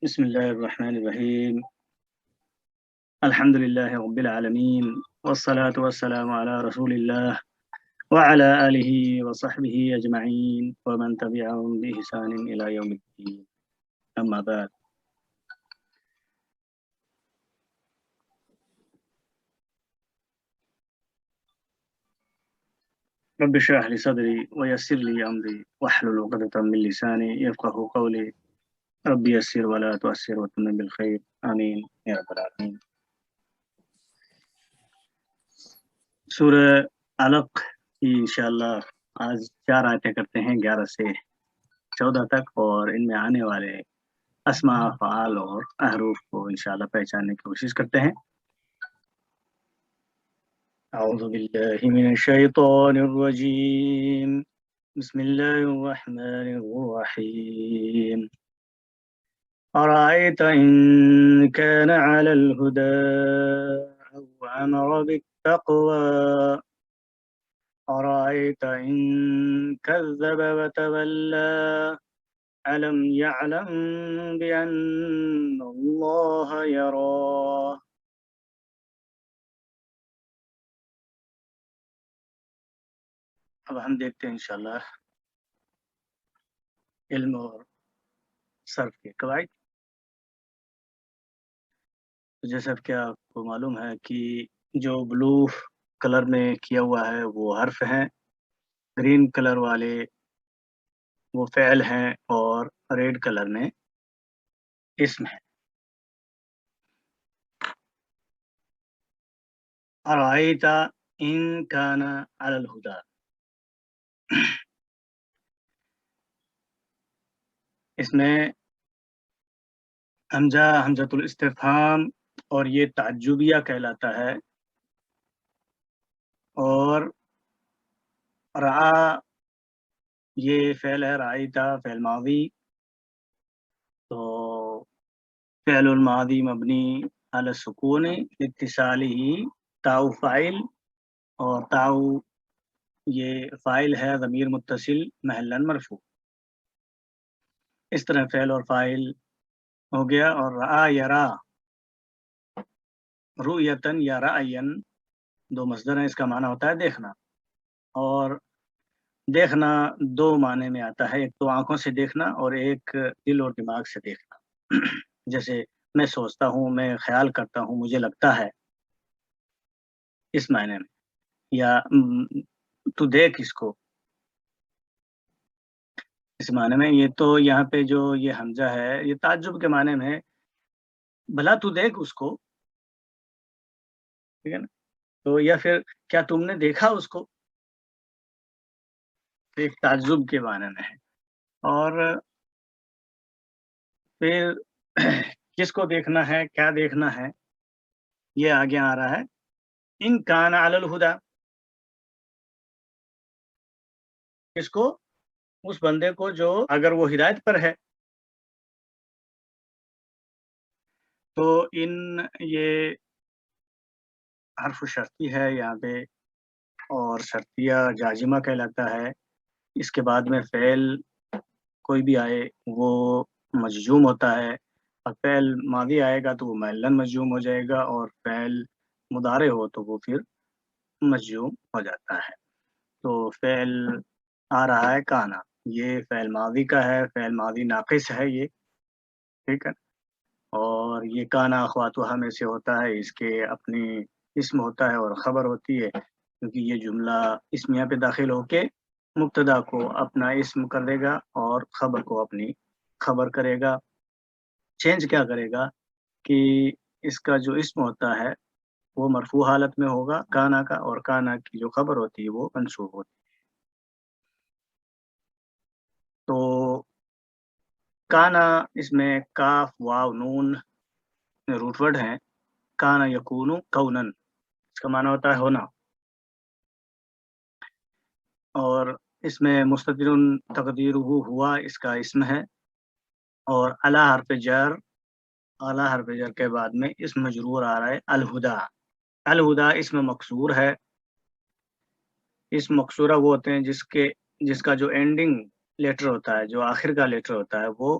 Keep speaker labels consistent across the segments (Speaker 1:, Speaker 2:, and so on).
Speaker 1: بسم الله الرحمن الرحيم. الحمد لله رب العالمين، والصلاة والسلام على رسول الله وعلى آله وصحبه أجمعين ومن تبعهم بإحسان إلى يوم الدين. أما بعد. رب اشرح لي صدري ويسر لي أمري واحلل عقدة من لساني يفقه قولي. رب يسر ولا تؤسر وتمم بالخير. آمين يا رب العالمين. سورہ علق کی انشاءاللہ آج 4 آیتیں کرتے ہیں 11 سے 14 تک، اور ان میں آنے والے اسماء، افعال اور احرف کو انشاءاللہ پہچاننے کی کوشش کرتے ہیں۔ اعوذ باللہ من الشیطان الرجیم، بسم اللہ الرحمن الرحیم۔ أرأيت إن كان على الهدى أو أمر بالتقوى أرأيت إن كذب وتولى ألم يعلم بأن الله يراه۔ اب ہم دیکھتے ہیں انشاءاللہ علم اور صرف کے قواعد۔ جیسا کہ آپ کو معلوم ہے کہ جو بلو کلر میں کیا ہوا ہے وہ حرف ہیں، گرین کلر والے وہ فعل ہیں، اور ریڈ کلر میں اسم ہے۔ ارائیت ان کان علی الہدی، اس میں حمزۃ الاستفہام اور یہ تعجبیہ کہلاتا ہے، اور رعا یہ فعل ہے، رعیتا فعل ماضی، تو فعل الماضی مبنی علی السکون لاتصالہ تاء فاعل، اور تاء یہ فاعل ہے ضمیر متصل محلا مرفوع۔ اس طرح فعل اور فاعل ہو گیا۔ اور رعا یرا، رؤیتن یا رعین دو مصدر ہیں، اس کا معنی ہوتا ہے دیکھنا، اور دیکھنا دو معنی میں آتا ہے، ایک تو آنکھوں سے دیکھنا اور ایک دل اور دماغ سے دیکھنا۔ جیسے میں سوچتا ہوں، میں خیال کرتا ہوں، مجھے لگتا ہے، اس معنی میں، یا تو دیکھ اس کو، اس معنی میں۔ یہ تو یہاں پہ جو یہ حمزہ ہے یہ تعجب کے معنی میں ہے، بھلا تو دیکھ اس کو، ٹھیک ہے نا، تو یا پھر کیا تم نے دیکھا اس کو، ایک تعجب کے معنی میں ہے۔ اور پھر کس کو دیکھنا ہے، کیا دیکھنا ہے، یہ آگے آ رہا ہے۔ ان کان علی الہدی، کس کو؟ اس بندے کو جو اگر وہ ہدایت پر ہے۔ تو ان یہ حرف شرطی ہے یہاں پہ، اور شرطیہ جازمہ کہلاتا ہے۔ اس کے بعد میں فعل کوئی بھی آئے وہ مجزوم ہوتا ہے، اور فعل ماضی آئے گا تو وہ معلن مجزوم ہو جائے گا، اور فعل مضارع ہو تو وہ پھر مجزوم ہو جاتا ہے۔ تو فعل آ رہا ہے کانا، یہ فعل ماضی کا ہے، فعل ماضی ناقص ہے یہ، ٹھیک ہے۔ اور یہ کانا اخواتها میں سے ہوتا ہے، اس کے اپنی اسم ہوتا ہے اور خبر ہوتی ہے، کیونکہ یہ جملہ اسمیہ پہ داخل ہو کے مبتدا کو اپنا اسم کر دے گا اور خبر کو اپنی خبر کرے گا۔ چینج کیا کرے گا کہ اس کا جو اسم ہوتا ہے وہ مرفوع حالت میں ہوگا کانا کا، اور کانا کی جو خبر ہوتی ہے وہ منصوب ہوتی ہے۔ تو کانا اس میں کاف واو نون روٹ ورڈ ہیں۔ کانا یکونو کونن، اس کا معنی ہوتا ہے ہونا، اور اس میں مستتر تقدیرہ ہوا اس کا اسم ہے، اور اعلیٰ حرف جر، اعلیٰ حرف جر کے بعد میں اسم مجرور آ رہا ہے الہدا۔ الہدا اسم مقصور ہے۔ اسم مقصورہ وہ ہوتے ہیں جس کا جو اینڈنگ لیٹر ہوتا ہے، جو آخر کا لیٹر ہوتا ہے وہ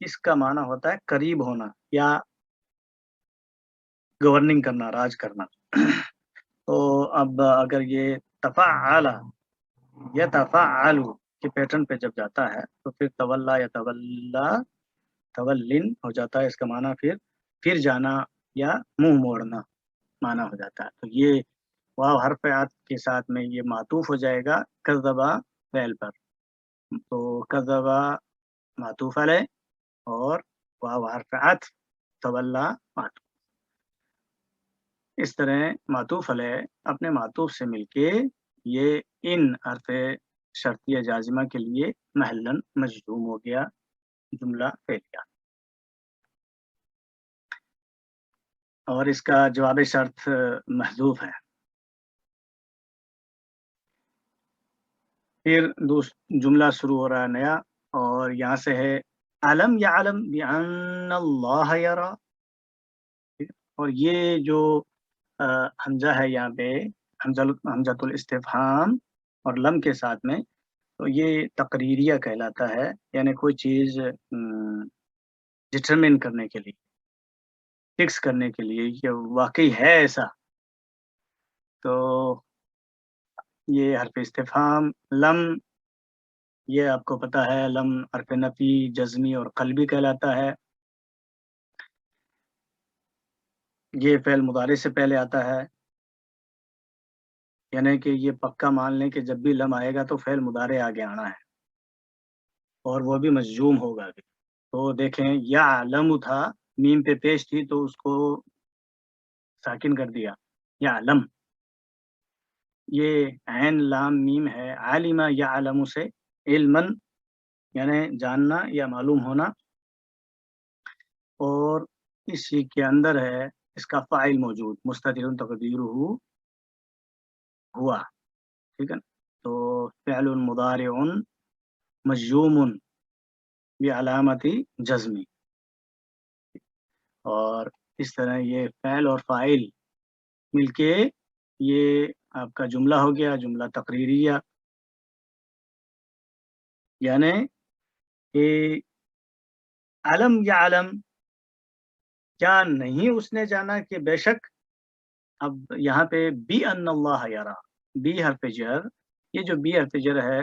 Speaker 1: اس کا معنی ہوتا ہے قریب ہونا یا گورننگ کرنا، راج کرنا۔ تو اب اگر یہ تفعل یا تفعل کے پیٹرن پہ جب جاتا ہے تو پھر تولا یا تولن ہو جاتا ہے، اس کا معنی پھر جانا یا منہ موڑنا معنی ہو جاتا ہے۔ تو یہ واو حرف عطف کے ساتھ میں یہ معطوف ہو جائے گا کذبا فعل پر، تو کذبا معطوف علیہ اور واو حرف عطف تولا معطوف۔ اس طرح معطوف علیہ اپنے معطوف سے مل کے یہ ان حرف شرطیہ جازمہ کے لیے محلن مجزوم ہو گیا جملہ فعلیہ۔ اور اس کا جواب شرط محذوف ہے۔ پھر جملہ شروع ہو رہا ہے نیا، اور یہاں سے ہے علم یعلم بأن اللہ یرا، اور یہ جو حمزہ ہے یہاں پہ حمزۃ الاستفہام اور لم کے ساتھ میں، تو یہ تقریریہ کہلاتا ہے، یعنی کوئی چیز ڈٹرمن کرنے کے لیے، فکس کرنے کے لیے کہ واقعی ہے ایسا۔ تو یہ حرف استفہام لم، یہ آپ کو پتا ہے لم حرف نفی جزمی اور قلبی کہلاتا ہے۔ یہ فعل مضارع سے پہلے آتا ہے، یعنی کہ یہ پکا مان لیں کہ جب بھی لم آئے گا تو فعل مضارع آگے آنا ہے اور وہ بھی مجزوم ہوگا بھی۔ تو دیکھیں یا علم تھا، میم پہ پیش تھی تو اس کو ساکن کر دیا یا علم۔ یہ عین لام میم ہے، عالمہ یا علم سے علمن یعنی جاننا یا معلوم ہونا، اور اسی کے اندر ہے اس کا فاعل موجود مستتر تقدیرہ ہوا، ٹھیک ہے نا؟ تو فعل مضارع مجزوم بعلامت جزمی، اور اس طرح یہ فعل اور فاعل مل کے یہ آپ کا جملہ ہو گیا جملہ تقریریہ، یعنی کہ علم یا علم، کیا نہیں اس نے جانا کہ بے شک، اب یہاں پہ بی ان اللہ یرا، بی حرف جر، یہ جو بی حرف جر ہے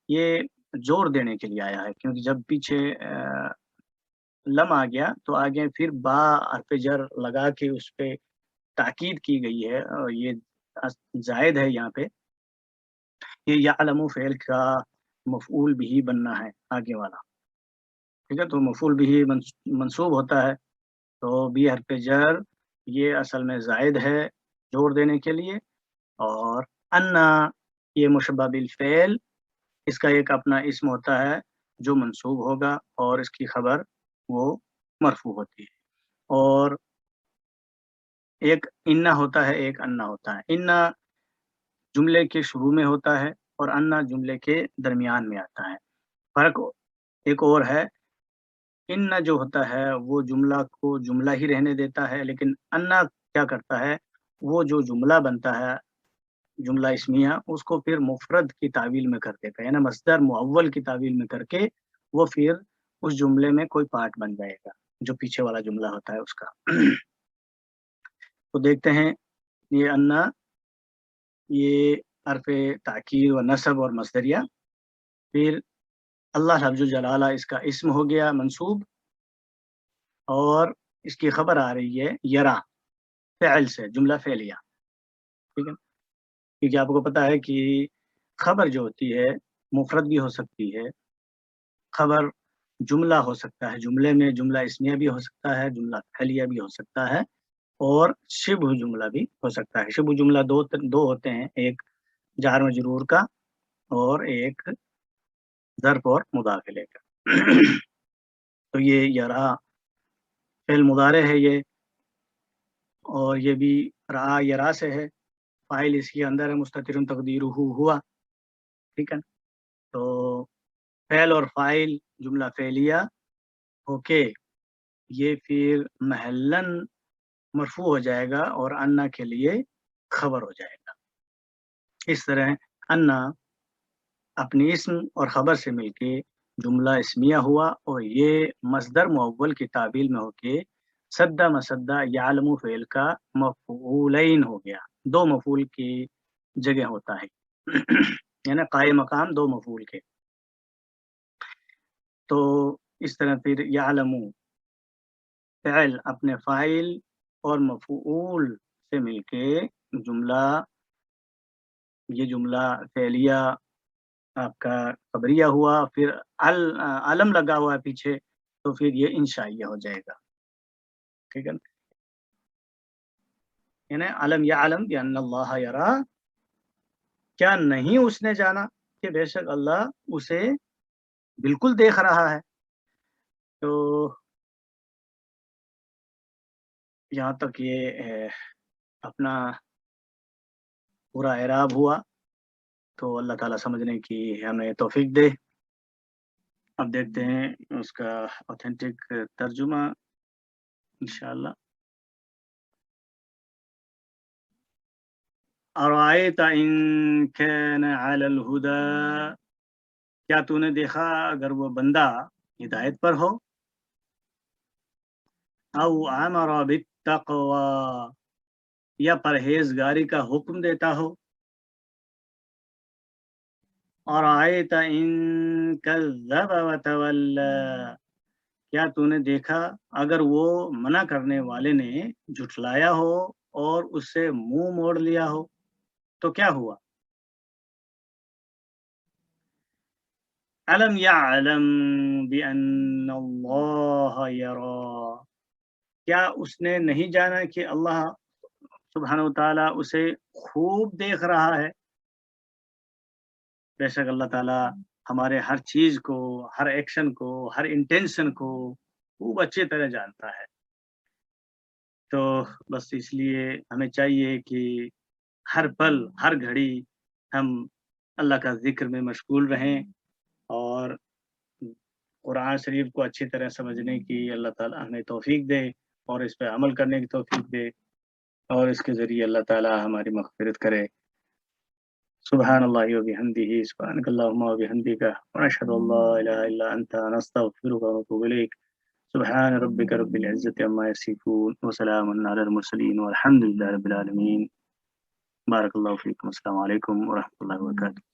Speaker 1: یہ زور دینے کے لیے آیا ہے، کیونکہ جب پیچھے لم آ گیا تو آگے پھر با حرف جر لگا کے اس پہ تاکید کی گئی ہے، اور یہ زائد ہے یہاں پہ، یہ یعلم فعل کا مفعول بھی بننا ہے آگے والا، ٹھیک ہے؟ تو مفعول بھی منصوب ہوتا ہے، تو بی حرف جر یہ اصل میں زائد ہے زور دینے کے لیے، اور انا یہ مشبہ بالفعل، اس کا ایک اپنا اسم ہوتا ہے جو منصوب ہوگا اور اس کی خبر وہ مرفوع ہوتی ہے، اور ایک انا ہوتا ہے ایک انا ہوتا ہے، انا جملے کے شروع میں ہوتا ہے اور انا جملے کے درمیان میں آتا ہے۔ فرق ایک اور ہے، انا جو ہوتا ہے وہ جملہ کو جملہ ہی رہنے دیتا ہے، لیکن انا کیا کرتا ہے، وہ جو جملہ بنتا ہے جملہ اسمیہ اس کو پھر مفرد کی تعویل میں کر دیتا ہے، یعنی مصدر معول کی تعویل میں کر کے وہ پھر اس جملے میں کوئی پارٹ بن جائے گا جو پیچھے والا جملہ ہوتا ہے اس کا۔ تو دیکھتے ہیں یہ انا، یہ حرف تاکید و نصب اور مصدریہ، پھر اللہ لفظ جلالہ اس کا اسم ہو گیا منصوب، اور اس کی خبر آ رہی ہے یرا فعل سے، جملہ فعلیہ، ٹھیک ہے؟ کیونکہ آپ کو پتا ہے کہ خبر جو ہوتی ہے مفرد بھی ہو سکتی ہے، خبر جملہ ہو سکتا ہے، جملے میں جملہ اسمیہ بھی ہو سکتا ہے، جملہ فعلیہ بھی ہو سکتا ہے، اور شبہ جملہ بھی ہو سکتا ہے۔ شبہ جملہ دو ہوتے ہیں، ایک جار مجرور کا اور ایک ظرف اور مداخلے کا۔ تو یہ یرا فعل مضارع ہے یہ، اور یہ بھی رعا یرا سے ہے، فاعل اس کے اندر ہے مستتر تقدیرہ ہوا، ٹھیک ہے؟ تو فعل اور فاعل جملہ فعلیہ ہو کے یہ پھر محلن مرفوع ہو جائے گا اور انا کے لیے خبر ہو جائے گا۔ اس طرح انا اپنی اسم اور خبر سے مل کے جملہ اسمیہ ہوا اور یہ مصدر معول کی تعبیل میں ہو کے سدا مسدا یعلم فعل کا مفعولین ہو گیا، دو مفعول کی جگہ ہوتا ہے یعنی قائم مقام دو مفعول کے. تو اس طرح پھر یعلم فعل اپنے فاعل اور مفعول سے مل کے جملہ، یہ جملہ فعلیہ آپ کا خبریہ ہوا، پھر علم لگا ہوا ہے پیچھے، تو پھر یہ انشائیہ ہو جائے گا. ٹھیک ہے نا، یعنی علم یا علم بان اللہ یرا، کیا نہیں اس نے جانا کہ بے شک اللہ اسے بالکل دیکھ رہا ہے. تو یہاں تک یہ اپنا پورا اعراب ہوا. تو اللہ تعالیٰ سمجھنے کی ہمیں توفیق دے. اب دیکھتے ہیں اس کا اوتھینٹک ترجمہ انشاءاللہ. ارائیت ان کان علی الہدی، کیا تو نے دیکھا اگر وہ بندہ ہدایت پر ہو، او امر بالتقوی، یا پرہیزگاری کا حکم دیتا ہو. ارائیت ان کذب وتولی، کیا تو نے دیکھا اگر وہ منع کرنے والے نے جھٹلایا ہو اور اس سے منہ موڑ لیا ہو، تو کیا ہوا. علم یعلم بان اللہ یرا، کیا اس نے نہیں جانا کہ اللہ سبحانہ و تعالیٰ اسے خوب دیکھ رہا ہے. بے شک اللہ تعالیٰ ہمارے ہر چیز کو، ہر ایکشن کو، ہر انٹینشن کو خوب اچھی طرح جانتا ہے. تو بس اس لیے ہمیں چاہیے کہ ہر پل ہر گھڑی ہم اللہ کا ذکر میں مشغول رہیں اور قرآن شریف کو اچھی طرح سمجھنے کی اللہ تعالیٰ ہمیں توفیق دے اور اس پہ عمل کرنے کی توفیق دے، اور اس کے ذریعے اللہ تعالیٰ ہماری مغفرت کرے. سبحان اللہ وبحمدہ، سبحانک اللہم وبحمدک، ونشہد ان لا الہ الا انت، نستغفرک ونتوب الیک. سبحان ربک رب العزت عما یصفون وسلام علی المرسلین والحمد للہ رب العالمین. بارک اللہ فیکم. السلام علیکم ورحمۃ اللہ وبرکاتہ.